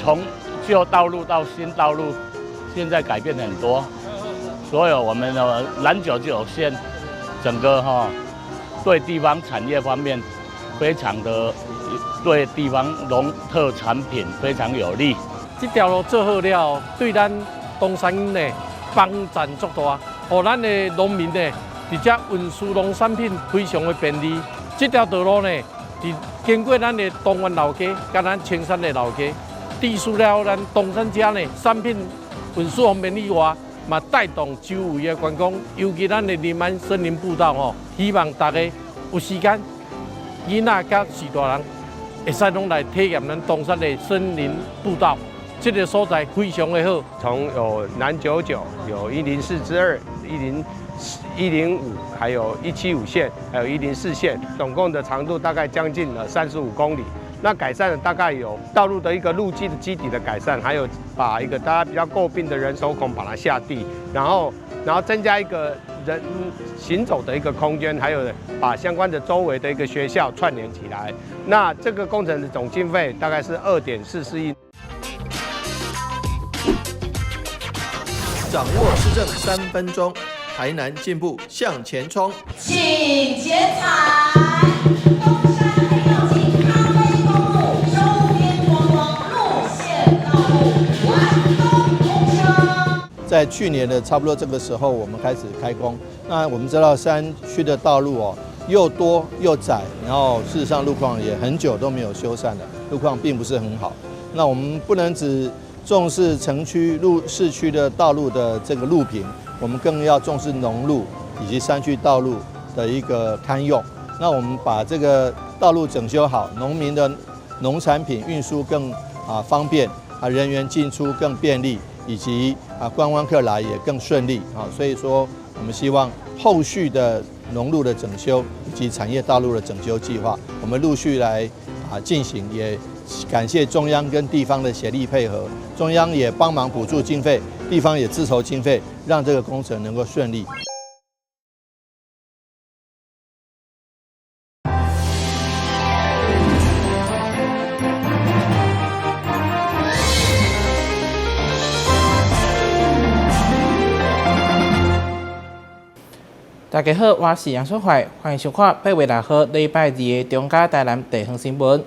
从旧道路到新道路，现在改变很多。所有我们的南九就有线，整个对地方产业方面非常的，对地方农特产品非常有利。这条路做好了，对咱东山呢帮助足大，让咱的农民呢直接运输农产品非常的便利。这条道路呢，经过咱的东湾老街，跟咱青山的老街，致使了咱东山街呢产品运输方便以外，嘛带动周围的观光，尤其咱的林安森林步道希望大家有时间，囡仔甲是大人，会使拢来体验咱东山的森林步道。这个所在非常的好，从有南99、有104之2、105，还有175线，还有104线，总共的长度大概将近了35公里。那改善了大概有道路的一个路基的基底的改善，还有把一个大家比较诟病的人手孔把它下地，然后增加一个人行走的一个空间，还有把相关的周围的一个学校串联起来。那这个工程的总经费大概是2.44亿。掌握施政3分钟，台南进步向前冲。请剪彩，东山黑曜金咖啡公路周边观光路线道路完工通车。在去年的差不多这个时候，我们开始开工。那我们知道山区的道路又多又窄，然后事实上路况也很久都没有修缮了，路况并不是很好。那我们不能只重视城区市区的道路的这个路平，我们更要重视农路以及山区道路的一个堪用。那我们把这个道路整修好，农民的农产品运输更方便，人员进出更便利，以及观光客来也更顺利所以说，我们希望后续的农路的整修以及产业道路的整修计划，我们陆续来进行，也感谢中央跟地方的协力配合，中央也帮忙补助经费，地方也自筹经费，让这个工程能够顺利。大家好，我是杨淑怀，欢迎收看8月6号礼拜2的中嘉台南地方新闻。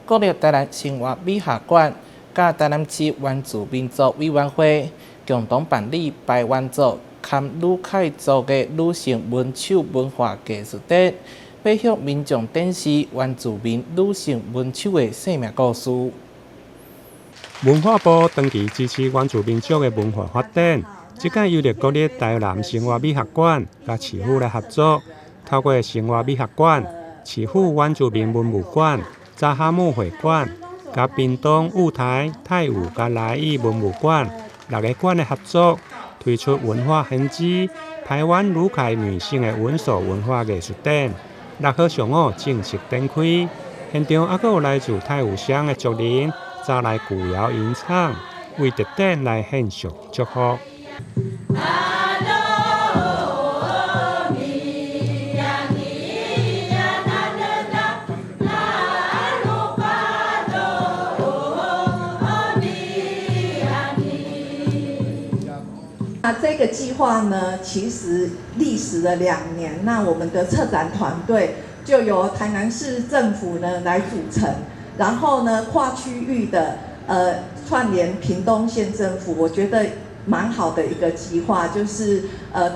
国立台南生活美学馆甲台南市原住民族委员会共同办理排湾族含女凯族的女性文手文化艺术展，要向民众展示原住民女性文手的生命故事。文化部长期支持原住民族的文化发展。这届由国立台南生活美学馆甲市府来合作，透过生活美学馆、市府原住民文物馆、扎哈姆会馆、甲屏东雾台、泰武甲来义文物馆6个馆的合作，推出文化痕迹台湾女凯女性的文塑文化艺术展。6号上午正式展开，现场还有来自泰武乡的族人走来古谣吟唱，为特展来献上祝福。那这个计划呢，其实历时了2年。那我们的策展团队就由台南市政府呢来组成，然后呢跨区域的串联屏东县政府，我觉得蛮好的一个计划，就是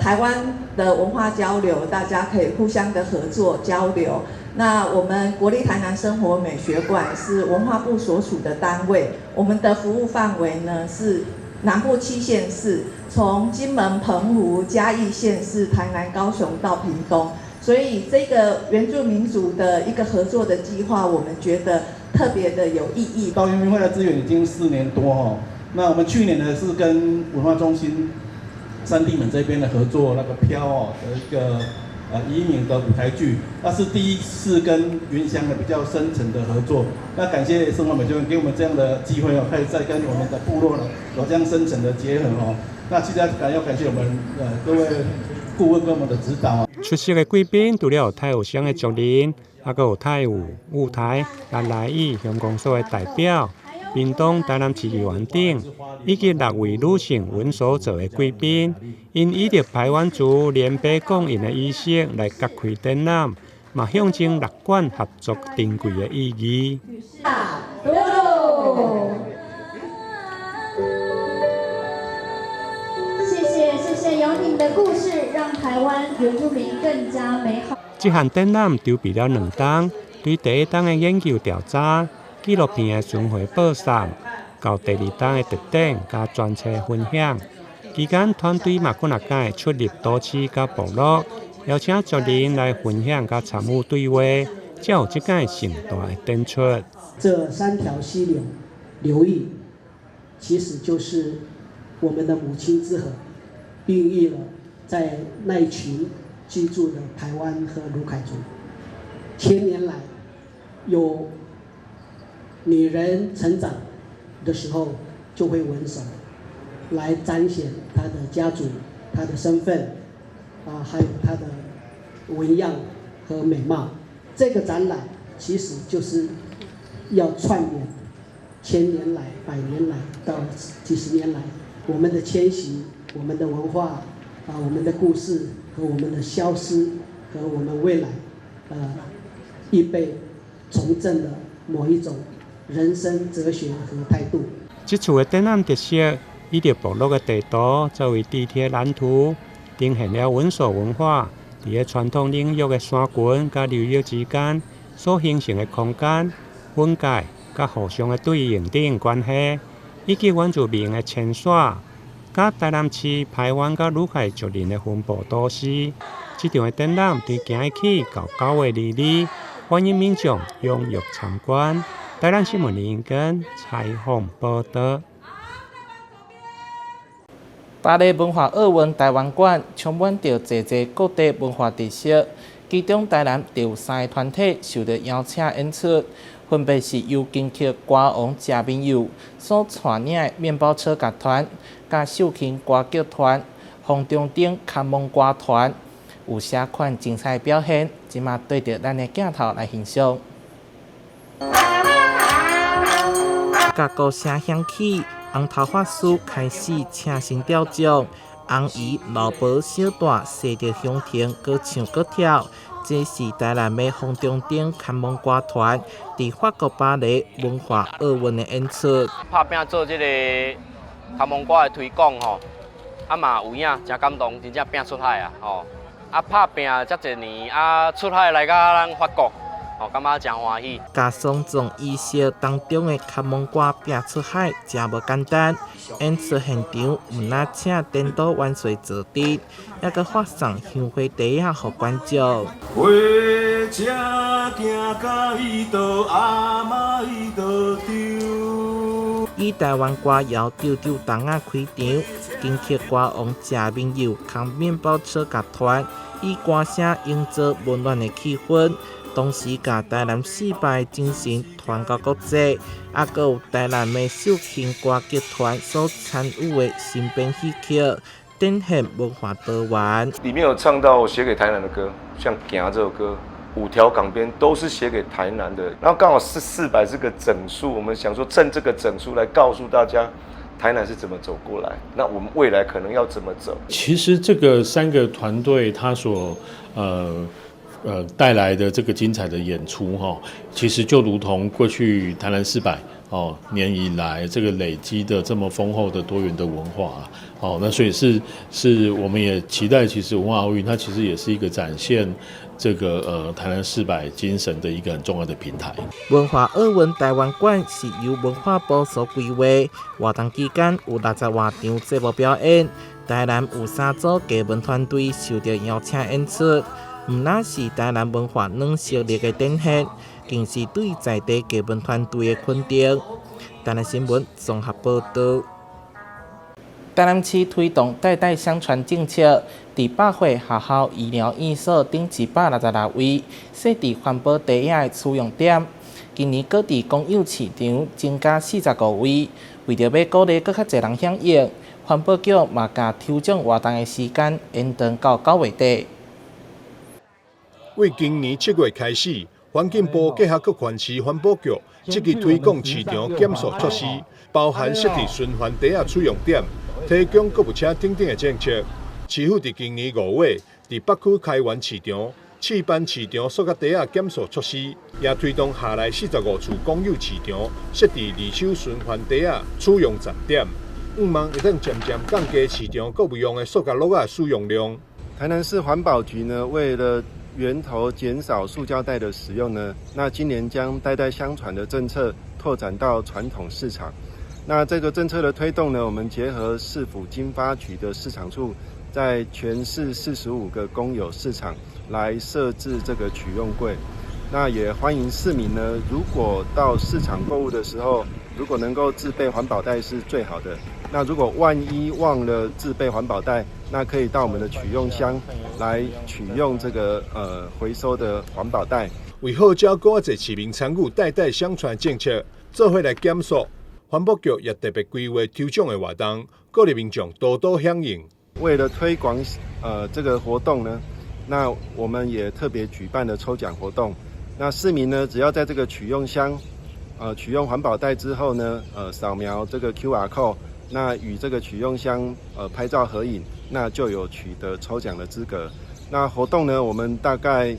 台湾的文化交流，大家可以互相的合作交流。那我们国立台南生活美学馆是文化部所属的单位，我们的服务范围呢是南部7县市，从金门、澎湖、嘉义县市、台南、高雄到屏东，所以这个原住民族的一个合作的计划，我们觉得特别的有意义。到原民会的资源已经4年多那我们去年呢是跟文化中心三地门这边的合作，那个飘的一个移民的舞台剧，那是第一次跟原乡的比较深层的合作。那感谢生活美学馆给我们这样的机会可以再跟我们的部落呢有这样深层的结合那其实要感谢我们各位顾问跟我们的指导出席的贵宾除了有泰武乡的族人，还有泰武、雾台、来义乡公所的代表，屏东台南市议员等，以及6位女性文书座的贵宾，因以着排湾族联北讲因的仪式来揭开展览，嘛象征6馆合作珍贵的意义。谢谢有你们的故事，让台湾原住民更加美好。这项展览筹备了2档，对第1档的研究调查、纪录片的巡回播送，到第2档的特展加专册分享。期间，团队嘛更加出入都市甲部落，邀请族人来分享甲参与对话，才有这届盛大的展出。这3条溪流域，其实就是我们的母亲之河，孕育了在那一群居住的台湾和卢凯族。千年来，有女人成长的时候就会纹手，来彰显她的家族、她的身份，还有她的纹样和美貌。这个展览其实就是要串联千年来、100年来到几十年来我们的迁徙、我们的文化我们的故事和我们的消失和我们未来预备重振的某一种人生哲学和态度。这次的展览特色，以着部落的地图作为地铁蓝图，呈现了文书文化在个传统领域的山群甲流域之间所形成的空间分界甲互相的对应等关系，以及原住民的迁徙，甲台南市排湾甲鲁凯族人的分布都市。这场的展览对今日起到9月2日，欢迎民众踊跃参观。台南新闻林根采访报道。巴黎文化奥运台湾馆充满着侪各地文化特色，其中台南就有3个团体受到邀请演出，分别是由金曲歌王谢明佑所带领的面包车乐团、甲秀琴歌剧团、洪中鼎看蒙歌团，有啥款精彩表现？即马对着咱的镜头来欣赏。甲鼓声响起，红头发师开始请神吊钟，红姨老婆小大坐着香亭，各唱各跳。这是台南的洪中鼎看蒙歌团伫法国巴黎文化奥运的演出。拍拼做这个看蒙歌的推广吼，嘛有影，真感动，真正拼出海啊吼！拍拼遮侪年，出海来到咱法国。感觉真欢喜。甲双重意识当中的看蒙歌拼出海，真无简单。演出现场唔那请颠倒万岁坐镇，还阁发送香花茶啊，互观众。花车行到伊道，阿妈伊道丢。以台湾歌谣丢丢档啊开场，金曲歌王谢明佑扛面包车乐团，以歌声营造温暖的气氛。同时，甲台南4败精神传到国际，还阁有台南的秀琴歌剧团所参与的新编戏剧，展现文化多元。里面有唱到写给台南的歌，像《行》这首歌，5条港边都是写给台南的。然后刚好是400这个整数，我们想说趁这个整数来告诉大家，台南是怎么走过来，那我们未来可能要怎么走。其实这个3个团队他所带来的这个精彩的演出哈，其实就如同过去台南400年以来这个累积的这么丰厚的多元的文化那所以是我们也期待，其实文化奥运它其实也是一个展现这个台南400精神的一个很重要的平台。文化奥运台湾馆是由文化部所规划，活动期间有60多场节目表演，台南有3组艺文团队受到邀请演出。唔那是台南文化软实力的展现，更是对在地艺文团队的肯定。台南新闻综合报道。台南市推动代代相传政策，伫百货、学校、医疗院所等166位设置环保茶饮的取用点。今年各地公有市场增加45位，为着要鼓励更较侪人响应，环保局嘛甲抽奖活动的时间延长到9月底。为今年7月开始，环境部结合各县市环保局，积极推广市场减塑措施，包含设置循环袋仔取用点，提供购物车等等的政策。市府伫今年5月，伫北区开源市场试办市场塑胶袋仔减塑措施，也推动下来45处公有市场设置二手循环袋仔取用站点，希望会当渐渐降低市场购物用的塑胶袋仔使用量。台南市环保局呢，为了源头减少塑胶袋的使用呢，那今年将代代相传的政策拓展到传统市场。那这个政策的推动呢，我们结合市府经发局的市场处，在全市45个公有市场来设置这个取用柜。那也欢迎市民呢，如果到市场购物的时候，如果能够自备环保袋是最好的。那如果万一忘了自备环保袋，那可以到我们的取用箱来取用这个回收的环保袋。为号召更多市民参与代代相传政策，做伙来减塑。环保局也特别规划抽奖的活动，鼓励民众多多响应。为了推广这个活动呢，那我们也特别举办了抽奖活动。那市民呢，只要在这个取用箱取用环保袋之后呢，扫描这个 QR code。那与这个取用箱拍照合影，那就有取得抽奖的资格。那活动呢，我们大概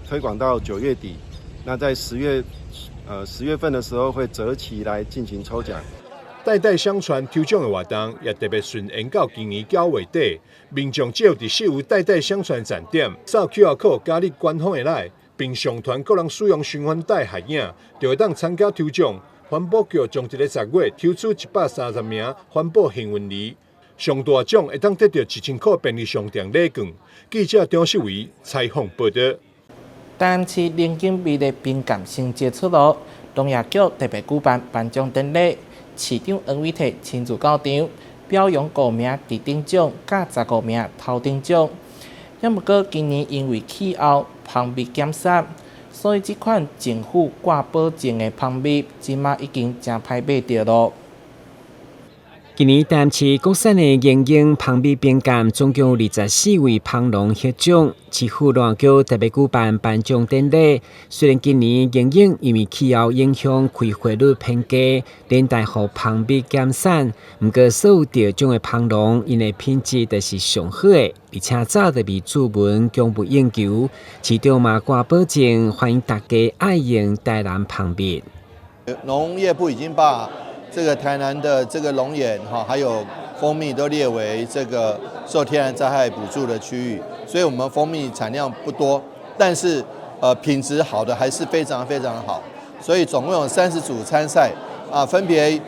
推广到9月底，那在10月份的时候会择期来进行抽奖。代代相传抽奖的活动也特别顺延到今年9月底，民众只要伫市府代代相传站点扫 QR code 加入官方的来，并上传个人使用循环袋合影，就会当参加抽奖。环保局将一个10月抽出130名环保幸运儿，上大奖会当得到1000块便利商店礼券。记者张世伟采访报道。台南市临近美丽宾感升级出炉，农业局特别举办颁奖典礼，市长黄伟綽亲自到场，表扬5名伫顶奖，甲15名头顶奖。也不过今年因为气候芳味减少。所以，这款政府挂保证的芳味，今嘛已经真歹买到咯。今年台南市国产的眼影芳味饼干总共有24位芳农获奖，市府农业局特别举办颁奖典礼。虽然今年眼影因为气候影响开花率偏低，连带互芳味减产，不过所有得奖的芳农，因的品质都是上好的。而且早就被注文供不应求，市长嘛挂保证，欢迎大家爱用台南芳味。农业部已经把这个台南的这个龙眼还有蜂蜜都列为这个受天然灾害补助的区域，所以我们蜂蜜产量不多，但是品质好的还是非常非常好，所以总共有30组参赛分别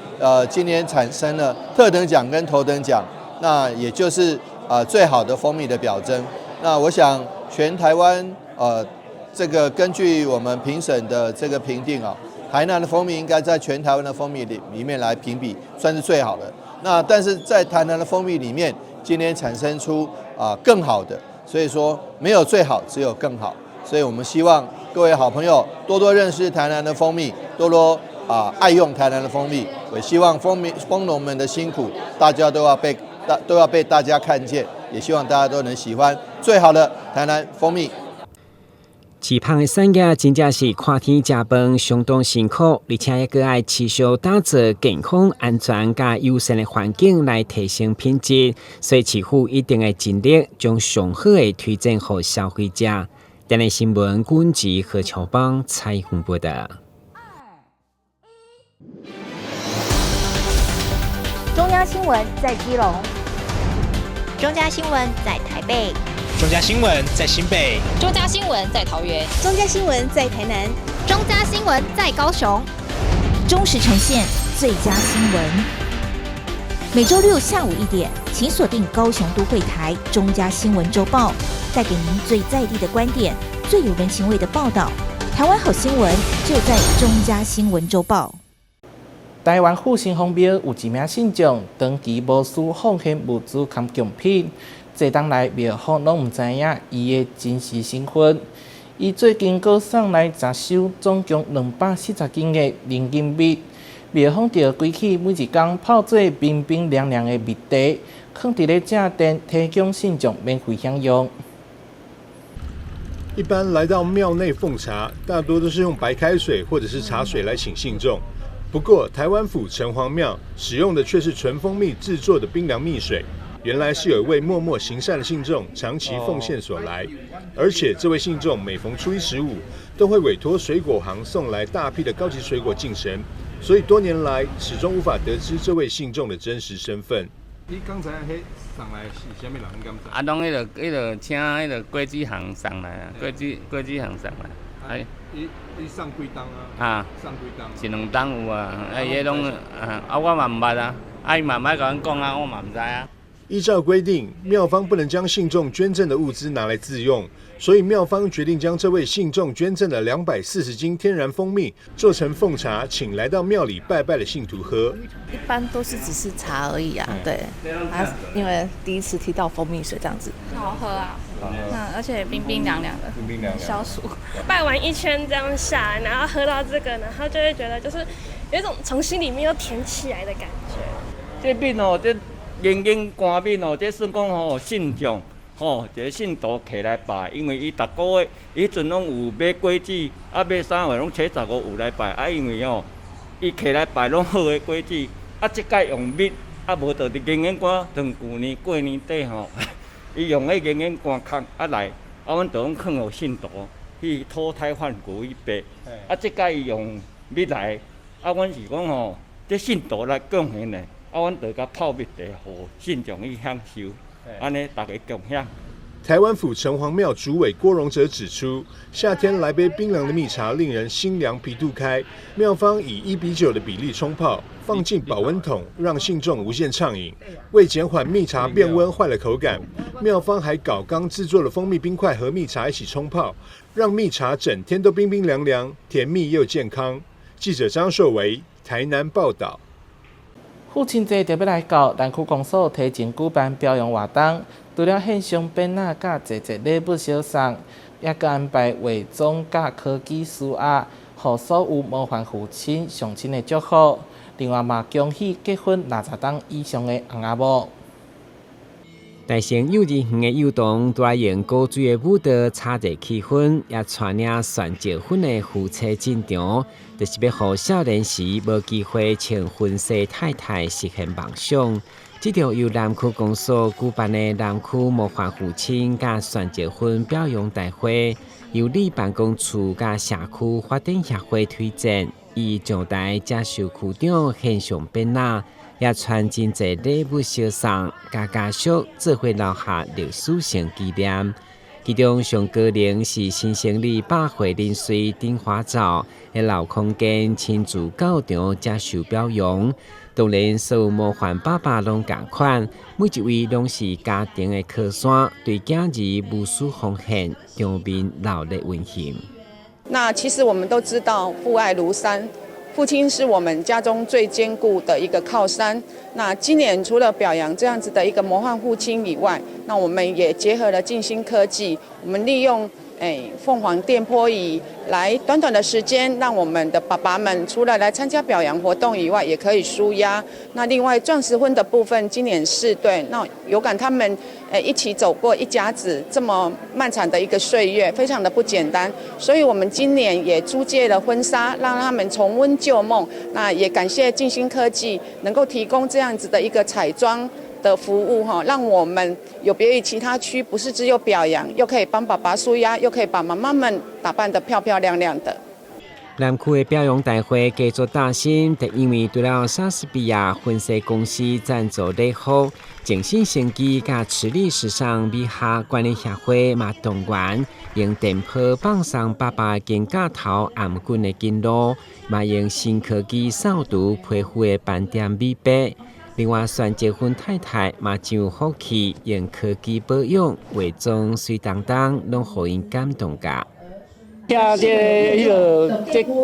今年产生了特等奖跟头等奖，那也就是最好的蜂蜜的表征。那我想全台湾这个根据我们评审的这个评定台南的蜂蜜应该在全台湾的蜂蜜里面来评比，算是最好的。那但是在台南的蜂蜜里面，今天产生出更好的，所以说没有最好，只有更好。所以我们希望各位好朋友多多认识台南的蜂蜜，多多爱用台南的蜂蜜。也希望蜂农们的辛苦，大家都要被大家看见，也希望大家都能喜欢最好的台南蜂蜜。市芳的产业真正是看天吃饭，相当辛苦，而且也搁爱持续打造健康、安全加友善的环境来提升品质，所以市府一定会尽力将上好的推荐给消费者。台南新闻管制何乔邦采访报道。中央新闻在基隆，中嘉新闻在台北。中嘉新闻在新北，中嘉新闻在桃园，中嘉新闻在台南，中嘉新闻在高雄，忠实呈现最佳新闻。每周六下午1点，请锁定高雄都会台中嘉新闻周报，带给您最在地的观点，最有人情味的报道。台湾好新闻就在中嘉新闻周报。台湾复兴方庙有一名信众长期无私奉献物资及贡品。这当来庙方拢唔知影伊的真实身份。伊最近阁送来10收，总共240斤的人参蜜。庙方就规起每一天泡做冰冰凉凉的蜜茶，放伫咧正殿提供信众免费享用。一般来到庙内奉茶，大多都是用白开水或者是茶水来请信众。不过，台湾府城隍庙使用的却是纯蜂蜜制作的冰凉蜜水。原来是有一位默默行善的信众长期奉献所来，而且这位信众每逢初一15都会委托水果行送来大批的高级水果敬神，所以多年来始终无法得知这位信众的真实身份。你刚才迄送来是什么人？你敢知？啊，拢迄个请迄个果子行送来啊，果子行送来。哎，伊送几担啊？啊，送几担？一两担有啊，伊拢我嘛唔捌啊，伊嘛莫甲阮讲啊，我嘛唔知啊。依照规定，庙方不能将信众捐赠的物资拿来自用，所以庙方决定将这位信众捐赠的240斤天然蜂蜜做成奉茶，请来到庙里拜拜的信徒喝。一般都是只是茶而已啊，对。因为第一次提到蜂蜜水这样子，好喝啊，而且冰冰凉凉的，冰冰凉凉，消暑。拜完一圈这样下来，然后喝到这个，然后就会觉得就是有一种从心里面又甜起来的感觉。这边哦，这人间官面哦，这算讲吼信众吼，一个信徒起来拜，因为伊逐个月伊阵拢有买果子，啊买啥货拢初15有来拜，啊因为哦，伊起来拜拢好的果子，啊即届用蜜，啊无就伫人间官，从旧年过年底吼，伊用迄人间官壳啊来，啊阮就拢放互信徒去脱胎换骨去拜，啊即届伊用蜜来，啊阮是讲吼，这信徒来贡献的。啊，阮就甲泡蜜茶，互信众去享受，安尼大家共享。台湾府城隍庙主委郭荣哲指出，夏天来杯冰凉的蜜茶，令人心凉脾肚开。庙方以1:9的比例冲泡，放进保温桶，让信众无限畅饮。为减缓蜜茶变温坏了口感，庙方还搞刚制作了蜂蜜冰块和蜜茶一起冲泡，让蜜茶整天都冰冰凉凉，甜蜜又健康。记者张硕维台南报道。父亲节特别来到南区公所提前举办表扬活动，除了献上鞭仔甲节礼物小送，也佮安排画种甲科技书盒，予所有模范父亲上亲的祝福。另外嘛，恭喜结婚60档以上的翁仔某。大城幼儿园的幼童都用古锥的舞蹈炒热气氛，也带领选结婚的夫妻进场，就是要让少年时无机会穿婚纱太太实现梦想。这条由南区公所举办的南区模范父亲甲选结婚表扬大会，由里办公处甲社区发展协会推荐，以上台接受区长献上鞭仔。也传真侪礼物小送，甲家属做伙留下历史性纪念。其中上高龄是新生里百岁人岁顶花照的老空间亲自到场接受表扬。当然，所有模范爸爸拢同款，每一位拢是家庭的靠山，对囝儿无私奉献，场面热烈温馨。那其实我们都知道，父爱如山。父亲是我们家中最坚固的一个靠山。那今年除了表扬这样子的一个模范父亲以外，那我们也结合了静心科技，我们利用凤凰电波仪来短短的时间，让我们的爸爸们除了来参加表扬活动以外，也可以抒压。那另外钻石婚的部分，今年4对，那有感他们一起走过一家子这么漫长的一个岁月，非常的不简单。所以我们今年也租借了婚纱，让他们重温旧梦。那也感谢静心科技能够提供这样子的一个彩妆的服务哈，让我们有别于其他区，不是只有表扬，又可以帮爸爸舒压，又可以把妈妈们打扮得漂漂亮亮的。南区的表扬大会继续大新，就因为除了莎士比亚婚纱公司赞助礼服，静心生机甲池里时尚美学管理协会嘛动员，用电波放上爸爸肩胛头暗棍的经路，嘛用新科技扫除皮肤的斑点美白。另外，选结婚太太嘛上福气，用科技保养、化妆水当当，拢互因感动噶。这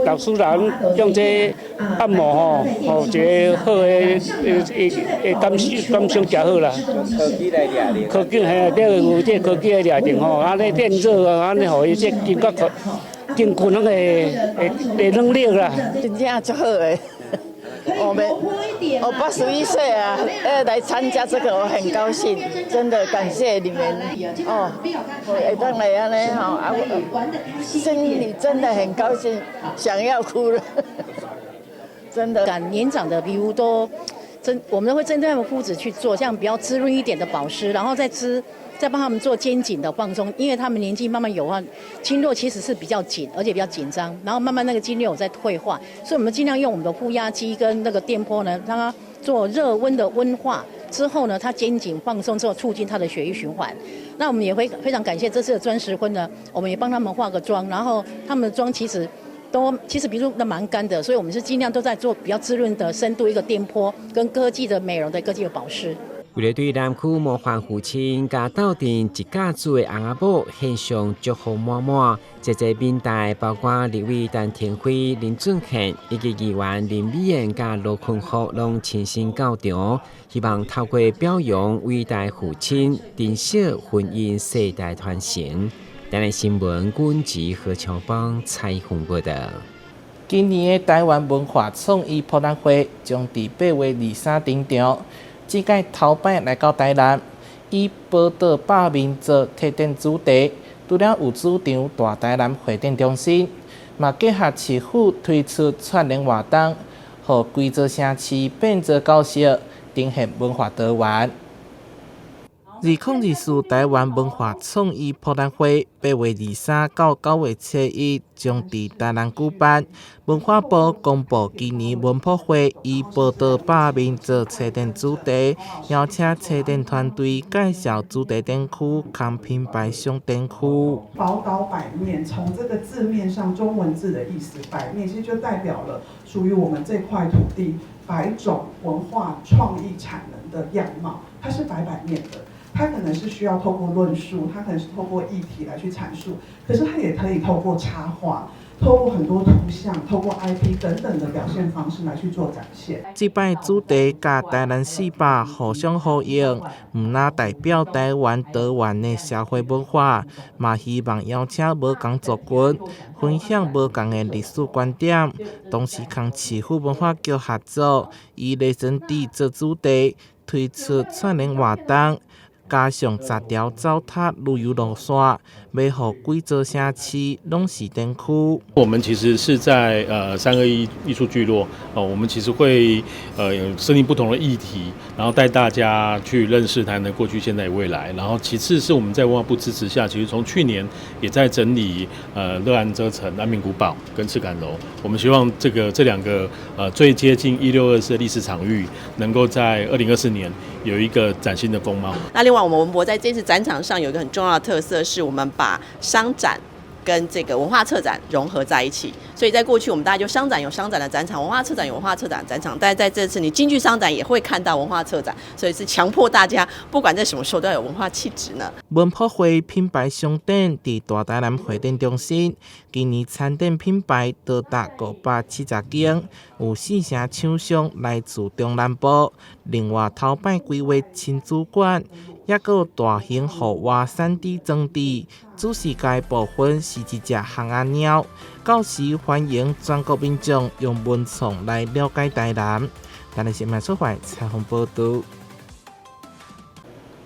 老师人用这按摩吼，一个好的感受真好啦。科技来抓定，科技嘿，这有这科技来抓定吼，安尼电热啊，安尼互伊这感觉更困那个能力啦。真正足好诶。我们81岁啊，来参加这个，我很高兴，真的感谢你们哦。我当来安尼吼，我心里真的很高兴，想要哭了，真的。年长的皮肤都我们会针对他们肤质去做，像比较滋润一点的保湿，然后再帮他们做肩颈的放松，因为他们年纪慢慢有话，经络其实是比较紧，而且比较紧张，然后慢慢那个经络有在退化，所以我们尽量用我们的负压机跟那个电波呢，让它做热温的温化之后呢，它肩颈放松之后，促进它的血液循环。那我们也会非常感谢这次的专时婚呢，我们也帮他们化个妆，然后他们的妆其实皮肤都蛮干的，所以我们是尽量都在做比较滋润的深度一个电波跟科技的美容的科技的保湿。为了对南区模范父亲甲斗阵一家族的翁仔某献上祝福满满，这民代包括立委陈廷辉、林俊宪以及议员林美燕甲罗坤福拢亲身到场，希望透过表扬伟大父亲，珍惜婚姻世代传承。台湾新闻阮籍何超邦采访报道。今年的台湾文化创意博览会将伫8月23登场。这届头摆来到台南，以宝岛百民族特定主题，除了有主场大台南会展中心，嘛结合市府推出串联活动，让规座城市变作高色，呈现文化多元。2024台湾文化创意博览会8月23到9月7日将伫台南举办。文化部公布今年文博会以宝岛百民族策展主题，邀请策展团队介绍主题展区及品牌商展区。宝岛百面，从这个字面上中文字的意思，百面其实就代表了属于我们这块土地百种文化创意产能的样貌，它是百面的。它可能是需要透过论述，它可能是透过议题来去阐述，可是它也可以透过插画，透过很多图像，透过 IP 等等的表现方式来去做展现。这摆主题甲台南400互相呼应，唔那代表台湾多元的社会文化，嘛希望邀请无同族群分享无同的历史观点，同时同市府文化局合作，以雷神地做主题，推出串联活动。加上10条走踏旅游路线，要让规座城市拢是展区。我们其实是在321艺术聚落我们其实会设定不同的议题，然后带大家去认识台南的过去、现在与未来。然后其次是我们在文化部支持下，其实从去年也在整理乐安遮城、安平古堡跟赤坎楼。我们希望这两个最接近1624的历史场域，能够在2024年有一个崭新的风貌。那另外，我们文博在这次展场上有一个很重要的特色，是我们把商展跟这个文化策展融合在一起。所以在过去，我们大家就商展有商展的展场，文化策展有文化策展的展场，但是在这次你京剧商展也会看到文化策展，所以是强迫大家不管在什么时候都要有文化气质呢。文博会品牌商展伫大台南会展中心，今年参展品牌多达570间，有4成厂商来自中南部。另外，头摆规划亲子馆。也有大型户外3D 装置，主视觉部分是一只航仔鸟。到时欢迎全国民众用文创来了解台南。台南新闻出版采访报道。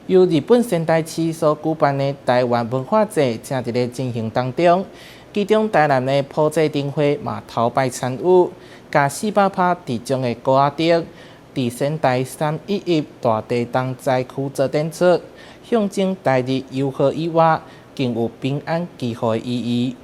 由日本仙台市所举办的台湾文化节正伫咧进行当中，其中台南的普济灯会嘛头摆参与，甲400趴地中的高仔灯。伫仙台311大地东灾区做展出，象征台日友好以外，更有平安祈福的意义。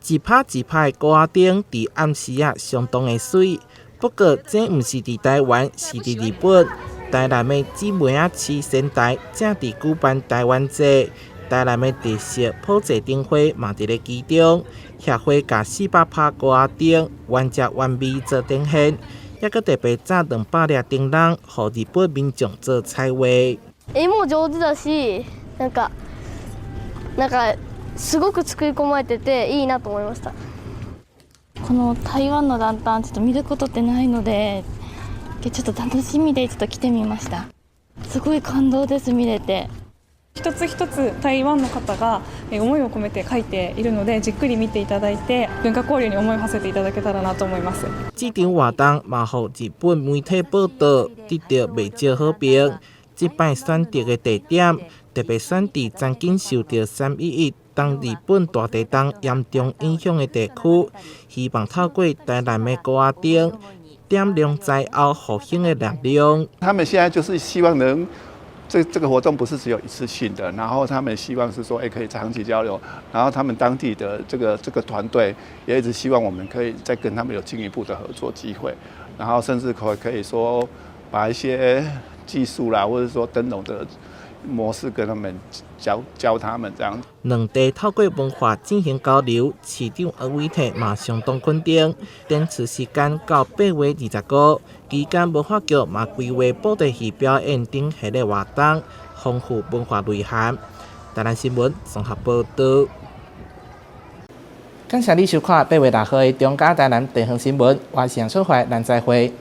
一拍一拍的高仔灯伫暗时相当的水，不过这毋是伫台湾，是伫日本。台南的姊妹市仙台正伫举办台湾节，台南的特色普济灯会嘛伫咧其中。协会甲400拍高仔灯原汁原味做呈现。也个特别炸200粒灯笼，予日本民众做彩绘。絵も上手だし、なんかすごく作り込まれてていいなと思いました。この台湾のランタンちょっと見ることってないので、ちょっと楽しみでちょっと来てみました。すごい感動です見れて。一つ一つ台湾の方が思いを込めて書いているので、じっくり見ていただいて文化交流に思いを馳せていただけたらなと思います。这场活动嘛，互日本媒体报道得到未少好评。这摆选择的地点特别选在曾经受到3.11当日本大地震严重影响的地区，希望透过台南的歌仔町点亮灾后复兴的力量。他们现在就是希望能。这个活动不是只有一次性的，然后他们希望是说，可以长期交流，然后他们当地的这个团队也一直希望我们可以再跟他们有进一步的合作机会，然后甚至可以说把一些技术啦，或者说灯笼的模式跟他们教他们这样。两地透过文化进行交流，市长黄伟霆嘛相当肯定。展出时间到8月25日，期间文化局嘛规划布袋戏表演等系列活动，丰富文化内涵。台南新闻综合报道。感谢你收看8月6日的中嘉台南地方新闻，我是杨春怀，咱再会。